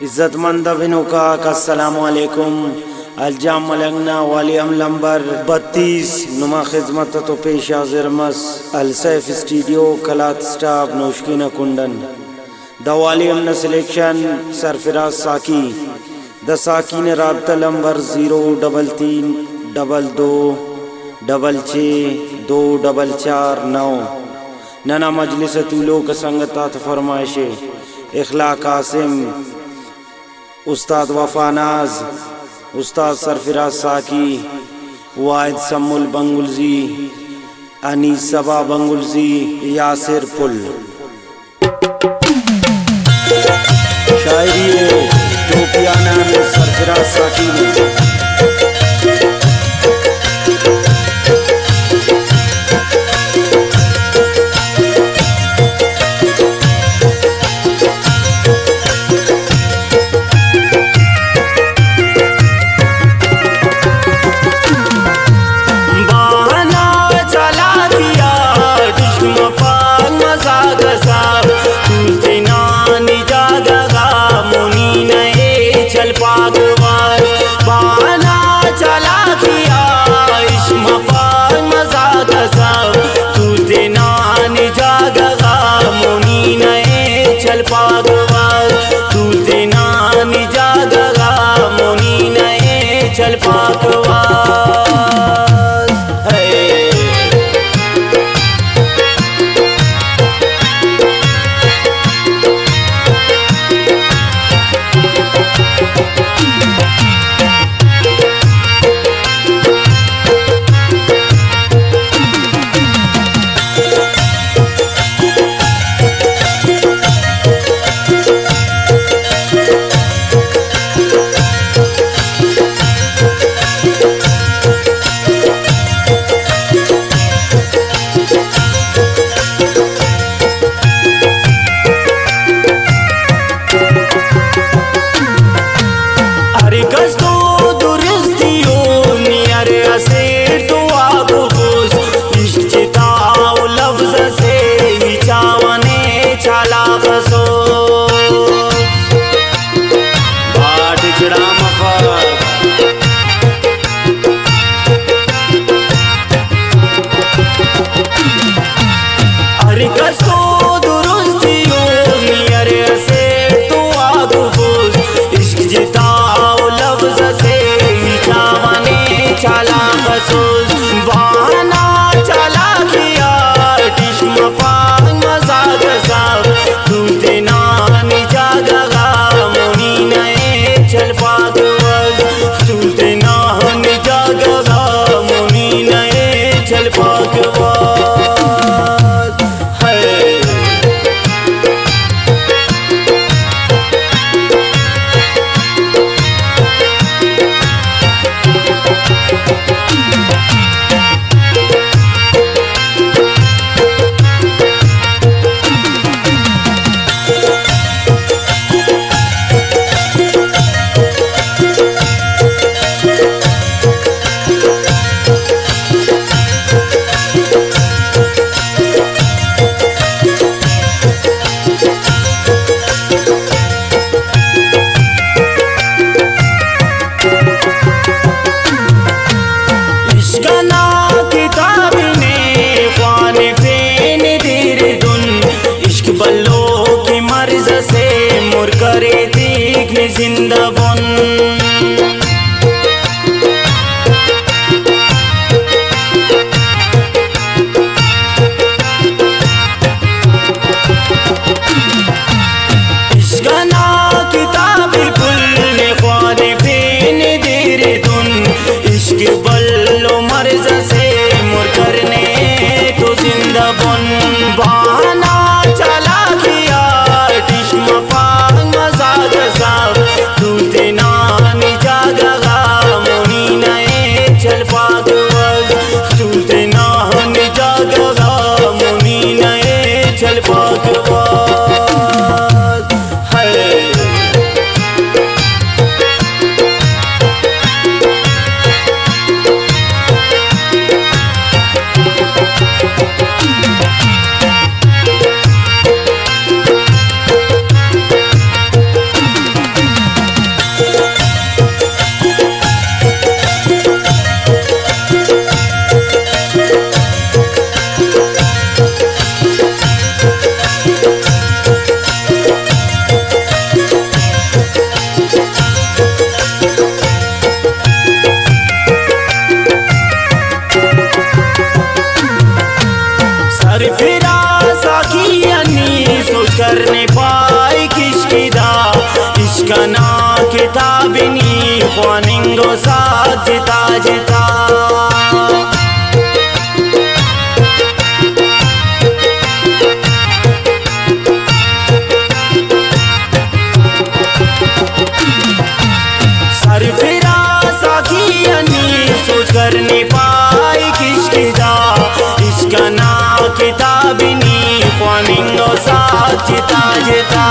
इज़्ज़तमंद अभिनों का अस्सलामुअलैकुम। अलजाम मलंगना volume number 32 नुमा खिदमत तो पेश हाजिर मस अलसैफ स्टूडियो कलात स्टाफ नौशकीना कुंडन द वालियम न सिलेक्शन सरफराज साकी द साकीन राब्ता नंबर 033 22 66 2449 नना मजलिस तूलो का संगतात फरमाइशे इखला कासिम उस्ताद वफानाज उस्ताद सरफराज साकी वाहिद सम्मुल बंगुलजी अनीस सबा बंगुलजी यासिर पुल शायरी टोपियाना सरफराज साकी ने चल जिंदाबन इश्कना किताबी पुल ख्वाने फेन देरे दुन इश्क बल्लो मर्ज से मुर करने तो जिंदाबन बहाना चला किया टिश मफा मजाक साफ तू किताबिनी ख्वानिंगो साथ जिता जिता सरफिराज आखियानी सोच करने पाई किश्किदा इसका ना किताबिनी ख्वानिंगो साथ जिता जिता